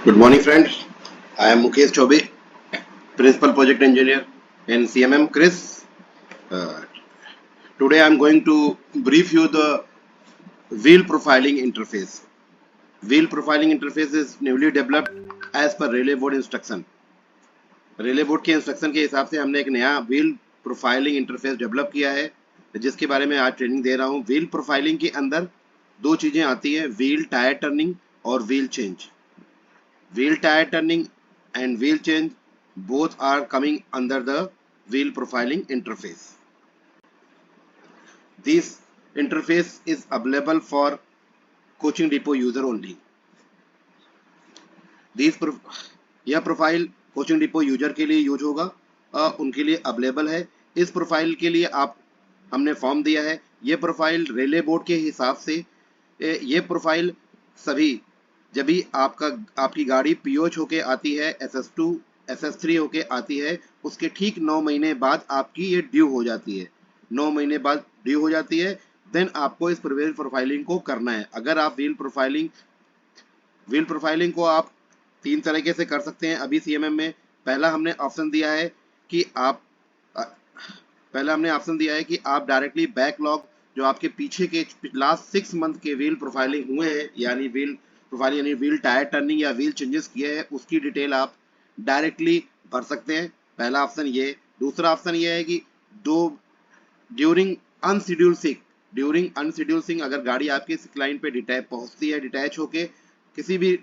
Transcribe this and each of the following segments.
Good morning, friends. I am Mukesh Chobe, Principal Project Engineer in CMM Chris. Uh, Today I am going to brief you the wheel profiling interface. Wheel profiling interface is newly developed as per Relay Board instruction. Relay Board के instruction के हिसाब से हमने एक नया wheel profiling interface develop किया है, जिसके बारे में आज ट्रेनिंग दे रहा हूँ। व्हील प्रोफाइलिंग के अंदर दो चीजें आती हैं, व्हील टायर टर्निंग और wheel change. Wheel tire turning and wheel change both are coming under the wheel profiling interface. This interface is available for coaching depot user only. यह प्रोफाइल कोचिंग डिपो यूजर के लिए use होगा, उनके लिए available है. इस profile के लिए हमने फॉर्म दिया है. यह प्रोफाइल रेले बोर्ड के हिसाब से ये प्रोफाइल सभी जब भी आपकी गाड़ी पीओच होके आती है, SS2 SS3 होके आती है, उसके ठीक 9 महीने बाद आपकी ये ड्यू हो जाती है. 9 महीने बाद ड्यू हो जाती है, देन आपको इस व्हील प्रोफाइलिंग को करना है. अगर आप व्हील प्रोफाइलिंग को आप तीन तरीके से कर सकते हैं अभी सीएमएम में. पहला हमने ऑप्शन दिया है कि आप डायरेक्टली बैकलॉग जो आपके पीछे के लास्ट 6 मंथ के व्हील प्रोफाइलिंग हुए हैं, यानी व्हील टायर टर्निंग या व्हील चेंजेस किए हैं, उसकी डिटेल आप डायरेक्टली भर सकते हैं. पहला ऑप्शन ये. दूसरा ऑप्शन ये है कि ड्यूरिंग अनशेड्यूल सिंक अगर गाड़ी आपकी सिक लाइन पे डिटैच होके किसी भी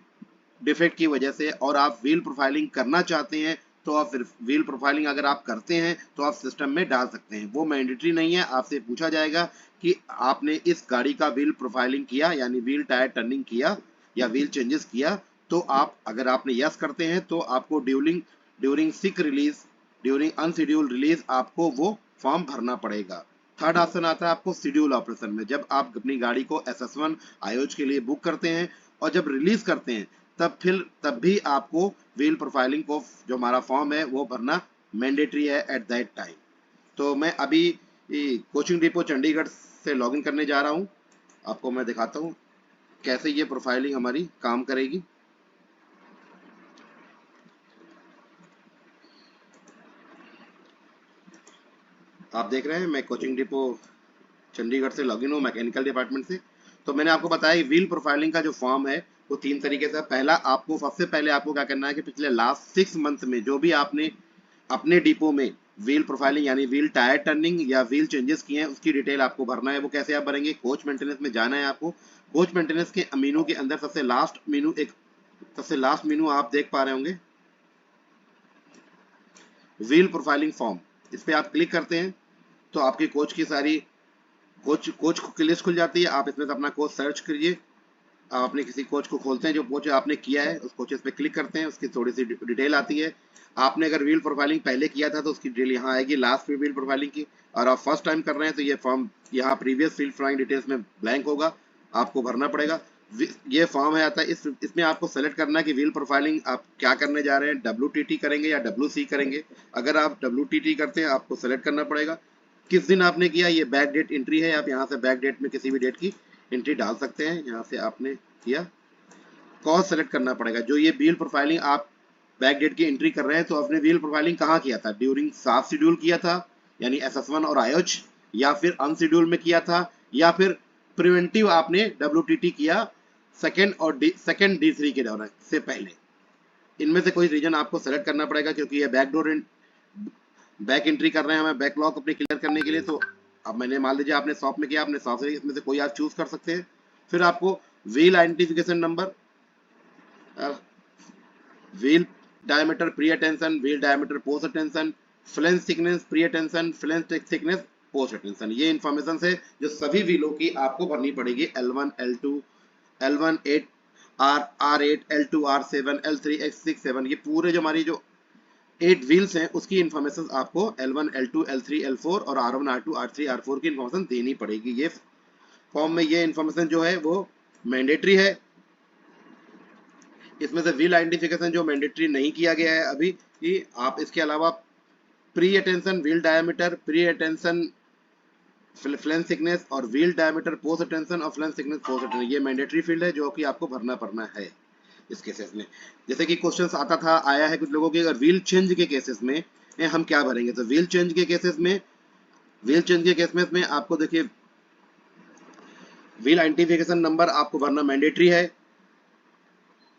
डिफेक्ट की वजह से और आप व्हील प्रोफाइलिंग करना चाहते हैं, तो आप फिर व्हील प्रोफाइलिंग अगर आप करते हैं तो आप सिस्टम में डाल सकते हैं. वो मैंडेटरी नहीं है. आपसे पूछा जाएगा कि आपने इस गाड़ी का व्हील प्रोफाइलिंग किया, यानी व्हील टायर टर्निंग किया या व्हील चेंजेस किया, तो अगर आपने यस करते हैं तो आपको ड्यूरिंग अनशेड्यूल रिलीज आपको वो फॉर्म भरना पड़ेगा. थर्ड ऑप्शन आता है आपको शेड्यूल ऑपरेशन में. जब आप अपनी गाड़ी को SS1 आयोज के लिए बुक करते हैं और जब रिलीज करते हैं, तब भी आपको व्हील प्रोफाइलिंग को जो हमारा फॉर्म है वो भरना मैंडेटरी है एट दैट टाइम. तो मैं अभी कोचिंग डिपो चंडीगढ़ से लॉगिन करने जा रहा हूं. आपको मैं दिखाता हूं कैसे ये प्रोफाइलिंग हमारी काम करेगी. आप देख रहे हैं मैं कोचिंग डिपो चंडीगढ़ से लॉगिन हूँ, मैकेनिकल डिपार्टमेंट से. तो मैंने आपको बताया व्हील प्रोफाइलिंग का जो फॉर्म है वो तीन तरीके से. सबसे पहले आपको क्या करना है कि पिछले लास्ट 6 मंथ में जो भी आपने अपने डिपो में व्हील प्रोफाइलिंग यानी व्हील टायर टर्निंग या व्हील चेंजेस किए हैं, उसकी डिटेल आपको भरना है. वो कैसे आप भरेंगे? कोच मेंटेनेंस में जाना है आपको. कोच मेंटेनेंस के मेनू के अंदर सबसे लास्ट मेनू आप देख पा रहे होंगे, व्हील प्रोफाइलिंग फॉर्म. इस पे आप क्लिक करते हैं तो आपकी कोच की सारी कोच की लिस्ट खुल जाती है. आप इसमें से अपना कोच सर्च करिए. आप अपने किसी कोच को खोलते हैं जो कोच आपने किया है, उस कोचेस पे क्लिक करते हैं. उसकी थोड़ी सी डिटेल आती है. आपने अगर व्हील प्रोफाइलिंग पहले किया था तो उसकी डिटेल यहाँ आएगी लास्ट में व्हील प्रोफाइलिंग की. और आप फर्स्ट टाइम कर रहे हैं तो ये फॉर्म यहाँ प्रीवियस व्हील प्रोफाइलिंग डिटेल्स में ब्लैंक होगा, आपको भरना पड़ेगा. ये फॉर्म है आता है. इसमें आपको सेलेक्ट करना है कि व्हील प्रोफाइलिंग आप क्या करने जा रहे हैं, WTT करेंगे या WC करेंगे. अगर आप WTT करते हैं आपको सेलेक्ट करना पड़ेगा किस दिन आपने किया. ये बैक डेट एंट्री है. आप यहाँ से बैक डेट में किसी भी डेट की एंट्री डाल सकते हैं. यहाँ से आपने किया, कॉस्ट सेलेक्ट करना पड़ेगा. जो ये व्हील प्रोफाइलिंग आप बैक डेट की एंट्री कर रहे हैं, तो आपने व्हील प्रोफाइलिंग कहाँ किया था? ड्यूरिंग साफ शेड्यूल किया था यानी SS1 और आयोज, या फिर अनशेड्यूल में किया था, या फिर प्रिवेंटिव आपने WTT किया सेकेंड D3 के दौरान से पहले. इनमें से कोई रीजन आपको सेलेक्ट करना पड़ेगा, क्योंकि ये बैक एंट्री कर रहे हैं हमें बैकलॉग अपने क्लियर करने के लिए. तो अब मैंने मान लीजिए आपने शॉप में किया, आपने शॉप से इसमें से कोई आप चूज कर सकते हैं. फिर आपको wheel identification number, wheel diameter pre attention, wheel diameter post attention, flange thickness pre attention, flange thickness post attention, ये इन्फॉर्मेशन है जो सभी व्हीलों की आपको भरनी पड़ेगी. L1 L2 L1 8 R8 L2 R7 L3 X6 7, ये पूरे जो हमारी जो 8 व्हील्स हैं उसकी इन्फॉर्मेशन आपको L1 L2 L3 L4 और R1 R2 R3 R4 की इन्फॉर्मेशन देनी पड़ेगी. ये फॉर्म में ये इन्फॉर्मेशन जो है वो मैंडेटरी है. इसमें से व्हील आइडेंटिफिकेशन जो मैंडेटरी नहीं किया गया है अभी, कि आप इसके अलावा pre attention wheel diameter, pre attention flange thickness और व्हील डायमीटर पोस्ट अटेंशन और फ्लेंस थिकनेस पोस्ट अटेंशन, ये मैंडेटरी फील्ड है जो कि आपको भरना पड़ना है. इस केसेस में। जैसे कि क्वेश्चन आता था, आया है कुछ लोगों के, अगर व्हील चेंज के केसेस में हम क्या भरेंगे, तो व्हील चेंज के केसेस में, आपको देखिए व्हील आइडेंटिफिकेशन नंबर आपको भरना मैंडेटरी है।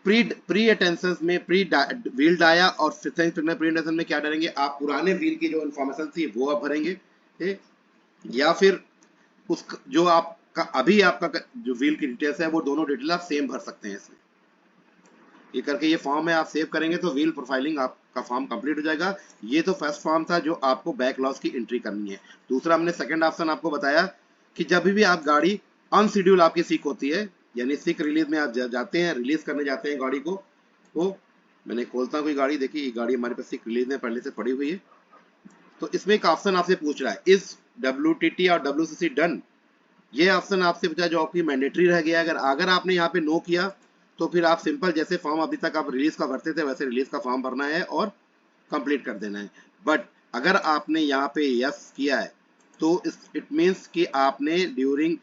प्री अटेंशन में व्हील डाया और प्री अटेंशन में क्या डालेंगे आप, पुराने व्हील की जो इन्फॉर्मेशन थी वो आप भरेंगे, ठीक? या फिर उस जो आपका अभी आपका जो व्हील की डिटेल्स है वो दोनों डिटेल आप सेम भर सकते हैं इसमें। ये करके ये फॉर्म है आप सेव करेंगे तो व्हील प्रोफाइलिंग आपका फॉर्म कंप्लीट हो जाएगा। ये तो फर्स्ट फॉर्म था जो आपको बैक लॉस की एंट्री करनी है। दूसरा हमने सेकंड ऑप्शन आपको बताया कि जब भी आप गाड़ी अनशेड्यूल आपकी सीक होती है, यानी सीक रिलीज में आप जाते हैं, रिलीज करने जाते हैं गाड़ी को, तो मैंने खोलता हूँ कोई गाड़ी, देखिए ये गाड़ी हमारे पास सीक रिलीज में पहले से पड़ी हुई है। तो इसमें एक ऑप्शन आपसे पूछ रहा है, इज WTT और WCC डन। ये ऑप्शन आपसे पूछा जो आपकी मैंडेटरी रह गया। अगर आपने यहाँ पे नो किया तो फिर आप सिंपल जैसे फॉर्म अभी तक आप रिलीज का भरते थे वैसे रिलीज का फॉर्म भरना है और कंप्लीट कर देना है। बट अगर आपने यहाँ पे यस किया है तो इट मीन्स कि आपने ड्यूरिंग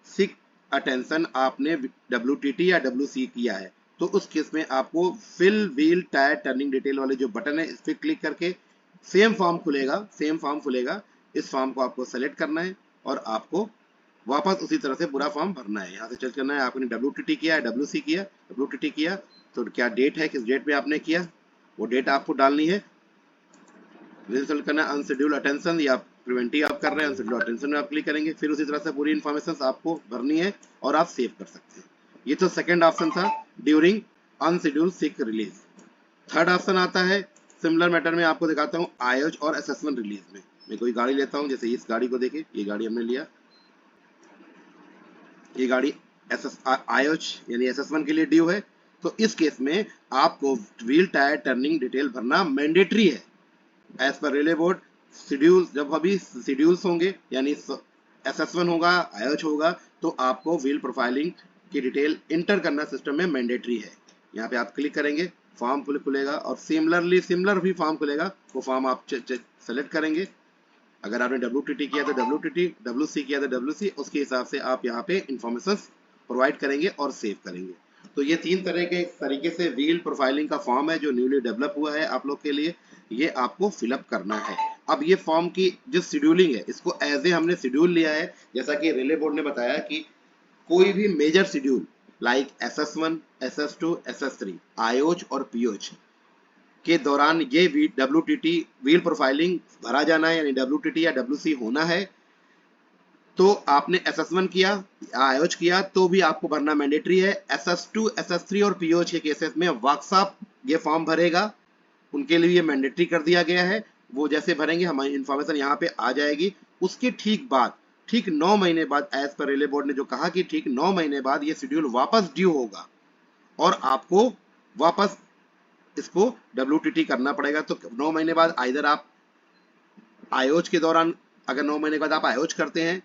सिक अटेंशन आपने WTT या WC किया है। तो उस केस में आपको fill wheel tyre turning detail वाले जो बटन है इस पर क्लिक करके सेम फॉर्म खुलेगा। इस फॉर्म को आपको सेलेक्ट करना है और आपको वापस उसी तरह से पूरा फॉर्म भरना है। यहाँ से चेक करना है आपने WTT किया है, WC किया, WTT किया तो क्या डेट है, किस डेट पे आपने किया वो डेट आपको डालनी है। रिजल्ट करना है अनशेड्यूल्ड अटेंशन या प्रिवेंटिव आप कर रहे हैं, अनशेड्यूल्ड अटेंशन में आप क्लिक करेंगे, फिर उसी तरह से पूरी इन्फॉर्मेशन आपको भरनी है और आप सेव कर सकते हैं। ये तो सेकंड ऑप्शन था ड्यूरिंग अनशेड्यूल्ड सिक रिलीज। थर्ड ऑप्शन आता है सिमिलर मैटर में, आपको दिखाता हूँ आयोज और असेसमेंट रिलीज में। मैं कोई गाड़ी लेता हूँ, जैसे इस गाड़ी को देखिए, ये गाड़ी हमने लिया, ये गाड़ी आयोज यानी एसएस1 के लिए ड्यू है। तो इस केस में आपको व्हील टायर टर्निंग डिटेल भरना मैंडेटरी है as per railway board schedule. जब अभी शेड्यूल्स होंगे यानी एसएस1 होगा, आयोज होगा, तो आपको व्हील प्रोफाइलिंग की डिटेल इंटर करना सिस्टम में मैंडेटरी है। यहाँ पे आप क्लिक करेंगे, फॉर्म खुलेगा और सिमिलर भी फॉर्म खुलेगा, वो फॉर्म आप सेलेक्ट करेंगे। अगर आपने WTT किया तो WTT, WC किया तो WC, उसके हिसाब से आप यहाँ पे इंफॉर्मेशन प्रोवाइड करेंगे और सेव करेंगे। तो ये तीन तरीके से व्हील प्रोफाइलिंग का फॉर्म है जो न्यूली डेवलप हुआ है आप लोग के लिए, ये आपको फिलअप करना है। अब ये फॉर्म की जो शेड्यूलिंग है इसको एज ए हमने शेड्यूल लिया है, जैसा कि रेलवे बोर्ड ने बताया कि कोई भी major schedule like SS1, SS2, SS3, आयोज और पीओज के दौरान ये WTT व्हील प्रोफाइलिंग भरा जाना है, यानी WTT या WC होना है। तो आपने SS1 किया, आयोज किया तो भी आपको भरना मैंडेटरी है। SS2, SS3 और पीओज के केसेस में वर्कशॉप ये फॉर्म भरेगा, उनके लिए ये मैंडेटरी कर दिया गया है। वो जैसे भरेंगे हमारी इंफॉर्मेशन यहाँ पे आ जाएगी। उसके ठीक बाद, ठीक 9 महीने बाद, एज पर रेलवे बोर्ड ने जो कहा कि ठीक 9 महीने बाद ये शेड्यूल वापस ड्यू होगा और आपको वापस इसको WTT करना पड़ेगा। तो 9 महीने बाद आइदर आप आयोज के दौरान, अगर 9 महीने बाद आप आयोज करते हैं,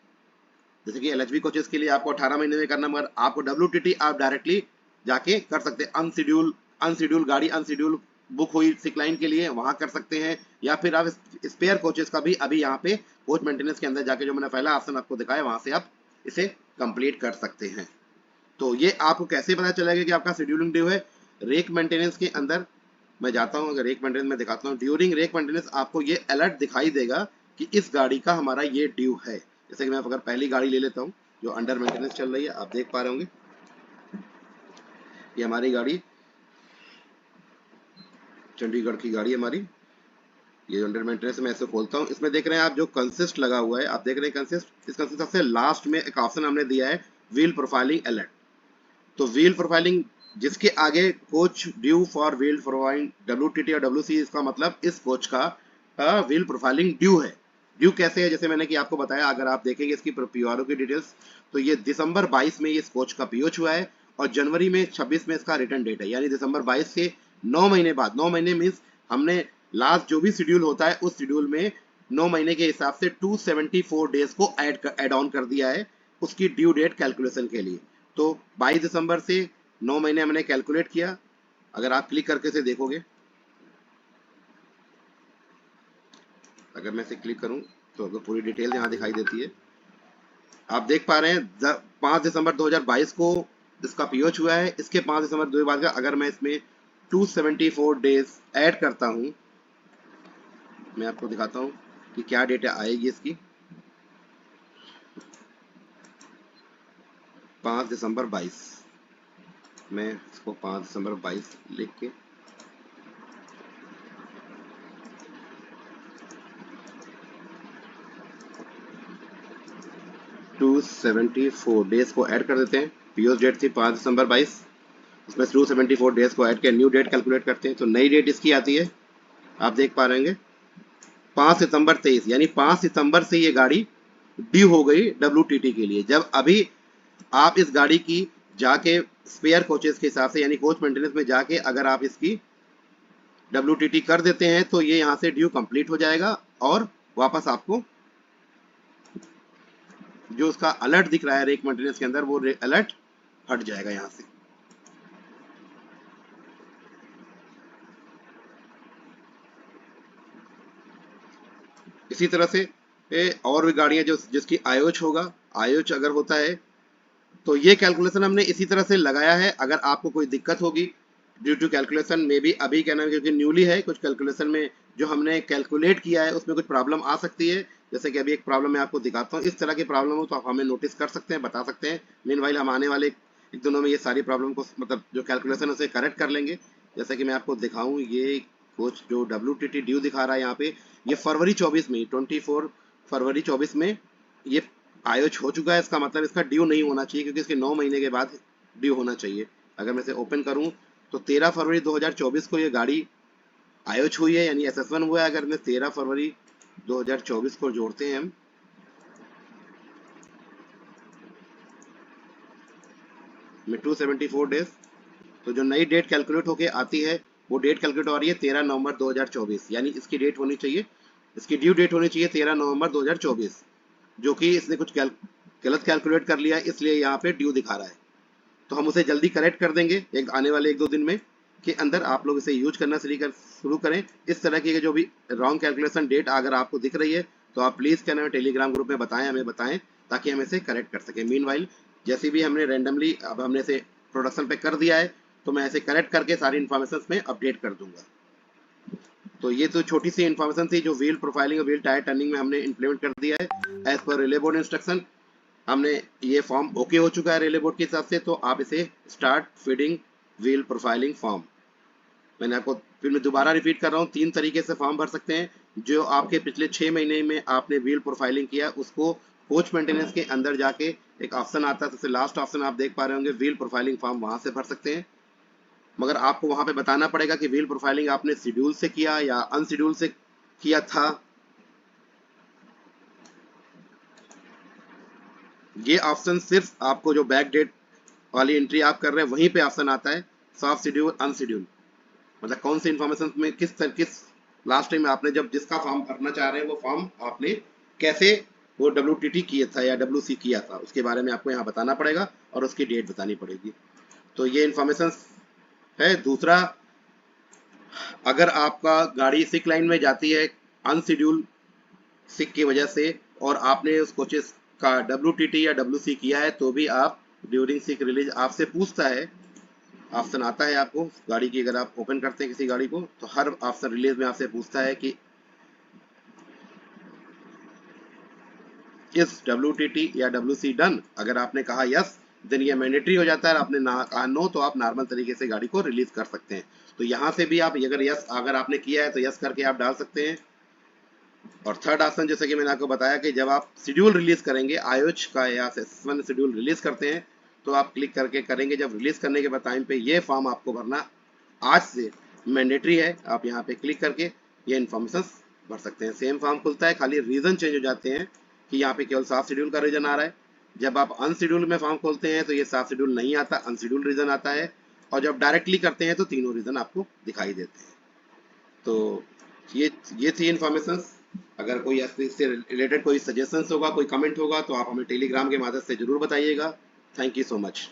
जैसे कि LHB कोचेस के लिए आपको 18 महीने में करना, मगर आपको WTT आप डायरेक्टली जाके कर सकते हैं। अनशेड्यूल गाड़ी अनशेड्यूल बुक हुई सिक लाइन के लिए वहां कर सकते हैं, या फिर आप स्पेयर कोचेस का भी अभी यहाँ पे कोच मेंटेनेंस के अंदर जाके जो मैंने पहला ऑप्शन आपको दिखाया वहां से आप इसे कंप्लीट कर सकते हैं। तो ये आपको कैसे पता चलेगा कि आपका शेड्यूलिंग ड्यू है, रेक मेंटेनेंस के अंदर मैं जाता हूं, अगर रेक मेंटेनेंस में दिखाता हूं, ड्यूरिंग रेक मेंटेनेंस आपको ये अलर्ट दिखाई देगा कि इस गाड़ी का हमारा ये ड्यू है। जैसे कि मैं अगर पहली गाड़ी ले लेता हूं जो अंडर मेंटेनेंस चल रही है, आप देख पा रहे होंगे ये हमारी गाड़ी चंडीगढ़ की गाड़ी हमारी, ये अंडर मेंटेनेंस मैं ऐसे खोलता हूं, इसमें देख रहे हैं आप जो कंसिस्ट लगा हुआ है, आप देख रहे हैं कंसिस्ट, इस कंसिस्ट सबसे लास्ट में एक ऑप्शन हमने दिया है व्हील प्रोफाइलिंग अलर्ट। तो व्हील प्रोफाइलिंग जिसके आगे coach due for wheel profiling WTT और WC, इसका मतलब इस कोच का व्हील प्रोफाइलिंग ड्यू है। ड्यू कैसे है, जैसे मैंने कि आपको बताया, अगर आप देखेंगे इसकी PRO की डिटेल्स तो ये दिसंबर 22 में इस कोच का PO हुआ है और जनवरी में 26 में इसका रिटर्न डेट है, यानी दिसंबर 22 से 9 महीने बाद, 9 महीने मीन्स हमने लास्ट जो भी शेड्यूल होता है उस शेड्यूल में 9 महीने के हिसाब से 274 डेज को ऐड ऑन कर दिया है उसकी ड्यू डेट कैलकुलेशन के लिए। तो 22 दिसंबर से 9 महीने हमने कैलकुलेट किया। अगर आप क्लिक करके से देखोगे, अगर मैं इसे क्लिक करूं तो पूरी डिटेल यहाँ दिखाई देती है। आप देख पा रहे हैं 5 दिसंबर 2022 को इसका पीओच हुआ है, इसके 5 दिसंबर 2022 का अगर मैं इसमें 274 डेज ऐड करता हूँ, मैं आपको दिखाता हूँ कि क्या डेट आएगी इसकी। 5 दिसंबर 22, मैं इसको 5 दिसंबर 22 लिख के 274 डेज को ऐड कर देते हैं। पीओस डेट थी 5 दिसंबर 22, उसमें 274 डेज को ऐड के न्यू डेट कैलकुलेट करते हैं, तो नई डेट इसकी आती है, आप देख पा रहे होंगे 5 सितंबर 23, यानी 5 सितंबर से ये गाड़ी ड्यू हो गई WTT के लिए। जब अभी आप इस गाड़ी की जाके स्पेयर कोचेस के हिसाब से यानी कोच मेंटेनेंस में जाके अगर आप इसकी WTT कर देते हैं तो ये यहाँ से ड्यू कंप्लीट हो जाएगा और वापस आपको जो उसका अलर्ट दिख रहा है रेक मेंटेनेंस के अंदर वो अलर्ट हट जाएगा यहाँ से। इसी तरह से और भी गाड़ियां जो जिसकी आयोच होगा, आयोच अगर होता है तो ये कैलकुलेशन हमने इसी तरह से लगाया है। अगर आपको कोई दिक्कत होगी ड्यू टू कैलकुलेशन में भी अभी क्या नाम है क्योंकि न्यूली है, कुछ कैलकुलेशन में जो हमने कैलकुलेट किया है उसमें कुछ प्रॉब्लम आ सकती है, जैसे कि अभी एक प्रॉब्लम मैं आपको दिखाता हूँ। इस तरह की प्रॉब्लम हो तो आप हमें नोटिस कर सकते हैं, बता सकते हैं। मीनवाइल हम आने वाले एक दिनों में ये सारी प्रॉब्लम को मतलब जो कैलकुलेशन है उसे करेक्ट कर लेंगे। जैसे कि मैं आपको दिखाऊँ, ये कुछ जो WTT ड्यू दिखा रहा है यहाँ पे, ये फरवरी 24 में 24 फरवरी 24 में ये आयोच हो चुका है। इसका मतलब इसका ड्यू नहीं होना चाहिए क्योंकि इसके 9 महीने के बाद ड्यू होना चाहिए। अगर मैं इसे ओपन करूं तो 13 फरवरी 2024 को ये गाड़ी आयोच हुई है यानी SS1 हुआ है। अगर मैं 13 फरवरी 2024 को जोड़ते हैं हम, में 274 डेज, तो जो नई डेट कैलकुलेट होके आती है वो डेट कैलकुलेट हो रही है 13 नवंबर 2024, यानी इसकी डेट होनी चाहिए, इसकी ड्यू डेट होनी चाहिए 13 नवंबर 2024, जो कि इसने कुछ गलत कैलकुलेट कर लिया है इसलिए यहाँ पे ड्यू दिखा रहा है। तो हम उसे जल्दी करेक्ट कर देंगे एक आने वाले 1-2 दिन में के अंदर। आप लोग इसे यूज करना शुरू करें। इस तरह की जो भी रॉन्ग कैलकुलेशन डेट अगर आपको दिख रही है तो आप प्लीज़ क्या नाम है टेलीग्राम ग्रुप में बताएं, हमें बताएं ताकि हम इसे करेक्ट कर सकें। मीनवाइल जैसे भी हमने रैंडमली अब हमने इसे प्रोडक्शन पे कर दिया है तो मैं इसे करेक्ट करके सारी इन्फॉर्मेशन में अपडेट कर दूंगा। तो ये तो छोटी सी इन्फॉर्मेशन थी जो व्हील प्रोफाइलिंग और व्हील टायर टर्निंग में हमने इंप्लीमेंट कर दिया है एज पर रेले बोर्ड इंस्ट्रक्शन। हमने ये फॉर्म ओके हो चुका है रेले बोर्ड के हिसाब से, तो आप इसे start feeding wheel profiling form, मैंने आपको फिर मैं दोबारा रिपीट कर रहा हूँ, 3 तरीके से फॉर्म भर सकते हैं। जो आपके पिछले 6 महीने में आपने व्हील प्रोफाइलिंग किया उसको कोच मेंटेनेंस के अंदर जाके एक ऑप्शन आता है, सबसे लास्ट ऑप्शन आप देख पा रहे होंगे व्हील प्रोफाइलिंग फॉर्म, वहां से भर सकते हैं। मगर आपको वहां पे बताना पड़ेगा कि व्हील प्रोफाइलिंग आपने शेड्यूल से किया या अनशेड्यूल से किया था। ये ऑप्शन सिर्फ आपको जो बैक डेट वाली एंट्री आप कर रहे हैं वहीं पे ऑप्शन आता है सॉफ्ट शेड्यूल अनशेड्यूल, मतलब कौन सी इन्फॉर्मेशन में किस लास्ट टाइम आपने जब जिसका फॉर्म भरना चाह रहे हैं वो फॉर्म आपने कैसे वो WTT किया था या WC किया था उसके बारे में आपको यहाँ बताना पड़ेगा और उसकी डेट बतानी पड़ेगी। तो ये इन्फॉर्मेशन है। दूसरा, अगर आपका गाड़ी सिक लाइन में जाती है अनशेड्यूल सिक की वजह से और आपने उस कोचेस का WTT या WC किया है तो भी आप ड्यूरिंग सिक रिलीज आपसे पूछता है, ऑप्शन आता है आपको गाड़ी की, अगर आप ओपन करते हैं किसी गाड़ी को तो हर ऑप्शन रिलीज में आपसे पूछता है कि इस WTT या WC डन। अगर आपने कहा यस देन ये मैंडेटरी हो जाता है, आपने ना कहा नो तो आप नॉर्मल तरीके से गाड़ी को रिलीज कर सकते हैं। तो यहाँ से भी आप अगर यस अगर आपने किया है तो यस करके आप डाल सकते हैं। और थर्ड ऑप्शन जैसे कि मैंने आपको बताया कि जब आप शेड्यूल रिलीज करेंगे आयोच का या SS1 शेड्यूल रिलीज करते हैं तो आप क्लिक करके करेंगे, जब रिलीज करने के बाद टाइम पे ये फॉर्म आपको भरना आज से मैंडेटरी है। आप यहाँ पे क्लिक करके ये इन्फॉर्मेशन भर सकते हैं। सेम फॉर्म खुलता है, खाली रीजन चेंज हो जाते हैं कि यहाँ पे केवल सॉफ्ट शेड्यूल का रीजन आ रहा है। जब आप अनशेड्यूल में फॉर्म खोलते हैं तो ये सॉफ्ट शेड्यूल नहीं आता, अनशेड्यूल रीजन आता है। और जब डायरेक्टली करते हैं तो तीनों रीजन आपको दिखाई देते हैं। तो ये थी इन्फॉर्मेशन। अगर कोई इससे रिलेटेड कोई सजेशंस होगा, कोई कमेंट होगा तो आप हमें टेलीग्राम के माध्यम से जरूर बताइएगा। Thank you so much.